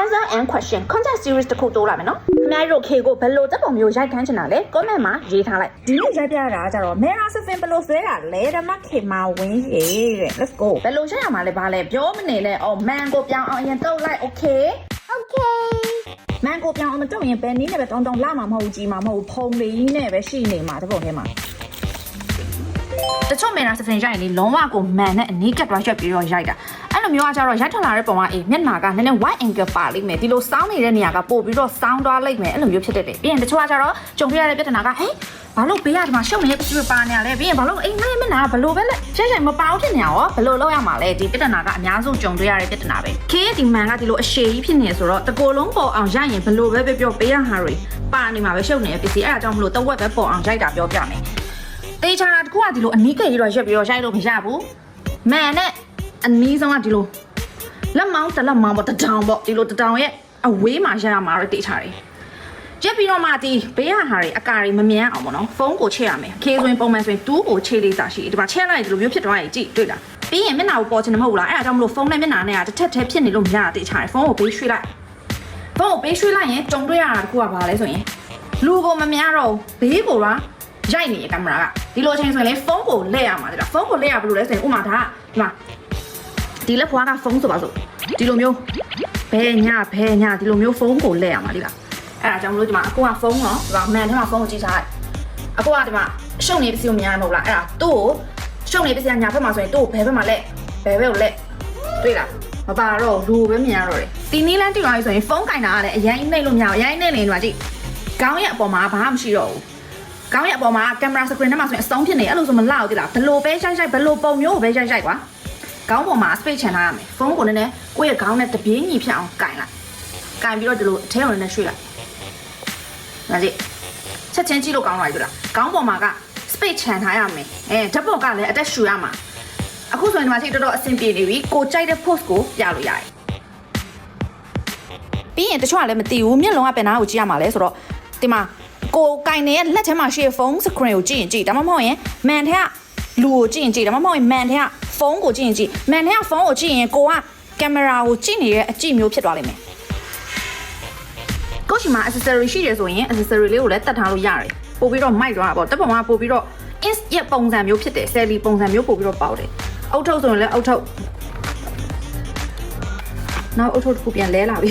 answer and question content series တစ်ခုတိုးလာမယ်နော်ခင်ဗျားတို့ K ကိုဘယ်လိုတက်ပုံမျိုးရိုက်ခန်းချင်တာလဲ comment မှာရေးထားလိုက်ဒီနေ့ရိုက်ပြတာကြတော့ Mera Sifin ဘယ်လိုဆွဲတာလဲဓမ္မခေမာဝင်းရေတဲ့ let's go ဘယ်လိုရိုက်ရမှာလဲဘာလဲပြောမနေနဲ့အော် man ကိုပြောင်းအောင်အရင်တုတ်လိုက် okay man ကိုပြောင်းအောင်မတုတ်ရင်ဘယ်နည်းနဲ့ပဲတောင်းလာမှာမဟုတ်ကြီးမှာမဟုတ်ဖုံလေးနဲ့ပဲရှိနေမှာတပုံထဲမှာတချို့ Mera Sifin ရိုက်ရင်လေလုံးဝကို man နဲ့အနီးကပ်သွားရွက်ပြီးတော့ရိုက်တာအဲ့လိုမျိုးကကြတော့ရိုက်ထွက်လာတဲ့ပုံကအေးမျက်နှာကနည်းနည်း wide angle ပါလိမ့်မယ်ဒီလိုစောင်းနေတဲ့နေရာကပို့ပြီးတော့စောင်းသွားလိမ့်မယ်အဲ့လိုမျိုးဖြစ်တတ်တယ်ပြီးရင်တချို့ကကြတော့ကြုံပြရတဲ့ပြဿနာကဟဲ့ဘာလို့ဘေးကဒီမှာရှုပ်နေတဲ့ပစ္စည်းပါနေရလဲပြီးရင်ဘာလို့အိမ်မက်နာဘလို့ပဲလက်ရိုက်မပေါင်းဖြစ်နေရောဘလို့လောက်ရမှာလဲဒီပြဿနာကအများစုကြုံတွေ့ရတဲ့ပြဿနာပဲခေဒီမန်ကဒီလိုအရှည်ကြီးဖြစ်နေဆိုတော့တကိုယ်လုံးပေါ်အောင်ရိုက်ရင်ဘလို့ပဲပြောပေးရဟာတွေပါနေမှာပဲရှုပ်နေတဲ့ပစ္စည်းအဲ့ဒါကြောင့်မလို့တဝက်ပဲပေါ်အောင်ရိုက်တာပြောပြမယ်တေချာတာတကူကဒီလိုအနီးကပ်ကြီးတော့ရွက်ပြီးတော့ရိုက်လို့မရဘူးမန်နဲ့အနီးဆုံးကဒီလိုလက်မောင်းတလက်မောင်းပေါ့တတောင်ပေါ့ဒီလိုတတောင်ရဲ့အဝေးမှာရရမှာတော့တေချာတယ်ရက်ပြီးတော့မှဒီဘေးဟာတွေအကာတွေမမြန်းအောင်ပေါ့နော်ဖုန်းကိုချက်ရမယ်ခေဆိုရင်ပုံမှန်ဆိုရင်တူးကိုချေလေးစားရှိဒီမှာချက်လိုက်ဒီလိုမျိုးဖြစ်သွားရင်ကြည့်တွေ့လားပြီးရင်မျက်နှာကိုပေါ်ချင်တယ်မဟုတ်လားအဲ့ဒါကြောင့်မလို့ဖုန်းနဲ့မျက်နှာနဲ့ကတစ်ထက်တည်းဖြစ်နေလို့မရတာတေချာတယ်ဖုန်းကိုဘေးရွှေ့လိုက်ဖုန်းကိုဘေးရွှေ့လိုက်ရင်ကြုံတွေ့ရတာတခုကဘာလဲဆိုရင်လူကိုမမြန်းတော့ဘေးကိုကရိုက်နေတဲ့ကင်မရာကဒီလိုအချိန်ဆိုရင်လေဖုန်းကိုလက်ရမှာတဲ့ဖုန်းကိုလက်ရဘယ်လိုလဲဆိုရင်ဥမာဒါကဒီမှာဒီလက်ဖွားကဖုန်းဆိုပါစို့ဒီလိုမျိုးဘဲညဒီလိုမျိုးဖုန်းကိုလက်ရမှာဒီလားအဲ့ဒါကြောင့်မလို့ဒီမှာအကိုကဖုန်းနော်ဒီမှာမန်ထဲမှာဖုန်းကိုကြည့်ထားလိုက်အကိုကဒီမှာရှုပ်နေပစ္စည်းကိုမြင်ရမဟုတ်လားအဲ့ဒါသူ့ကိုရှုပ်နေပစ္စည်းကညာဘက်မှာဆိုရင်သူ့ကိုဘယ်ဘက်မှာလက်ဘယ်ဘက်ကိုလက်တွေ့လားမပါတော့လူပဲမြင်ရတော့တယ်တီနီလန်းတိသွားပြီဆိုရင်ဖုန်းကင်တာကလည်းအရင်နှိမ့်လို့မရဘူးအရင်နှိမ့်နေဒီမှာကြည့်ခေါင်းရဲ့အပေါ်မှာဘာမှမရှိတော့ဘူးကောင်းရဲ့အပေါ်မှာကင်မရာစကရင်ထဲမှာဆိုရင်အဆုံးဖြစ်နေအဲ့လိုဆိုမလောက်ဘူးတိလားဘလို့ပဲရိုက်ဘလို့ပုံမျိုးကိုပဲရိုက်ကွာခေါင်းပေါ်မှာ space ချန်ထားရမယ်ဖုန်းကိုနည်းနည်းကိုယ့်ရဲ့ခေါင်းနဲ့တပြေးညီဖြစ်အောင်ကင်လိုက်ကင်ပြီးတော့ဒီလိုအထဲကိုနည်းနည်းရွှေ့လိုက်ဒါကြည့်ချက်ချင်းကြည့်လို့ကောင်းသွားပြီတိလားခေါင်းပေါ်မှာက space ချန်ထားရမယ်ဓာတ်ပေါ်ကလည်းအတက်ရှူရမှာအခုဆိုရင်ဒီမှာချိန်တော်တော်အဆင်ပြေနေပြီကိုကြိုက်တဲ့ post ကိုပြလို့ရတယ်ပြီးရင်တချို့ကလည်းမသိဘူးမျက်လုံးကပင်နာကိုကြည့်ရမှာလဲဆိုတော့ဒီမှာကိုကင်နေတဲ့လက်ထဲမှာရှိတဲ့ဖုန်းစကရင်ကိုကြည့်ရင်ကြည့်ဒါမှမဟုတ်ရင်မန်ထဲကလူကိုကြည့်ရင်ကြည့်ဒါမှမဟုတ်ရင်မန်ထဲကဖုန်းကိုကြည့်ရင်ကြည့်မန်ထဲကဖုန်းကိုကြည့်ရင်ကိုကကင်မရာကိုကြည့်နေတဲ့အကြည့်မျိုးဖြစ်သွားလိမ့်မယ်ကိုရှိမှာ accessory ရှိရဆိုရင် accessory လေးကိုလည်းတတ်ထားလို့ရတယ်ပို့ပြီးတော့မိုက်သွားတာပေါ့တက်ပုံကပို့ပြီးတော့ ins ရဲ့ပုံစံမျိုးဖြစ်တယ် selly ပုံစံမျိုးပို့ပြီးတော့ပေါက်တယ်အုတ်ထုတ်ဆိုရင်လည်းအုတ်ထုတ်နောက်အုတ်ထုတ်တစ်ခုပြန်လဲလာပြီ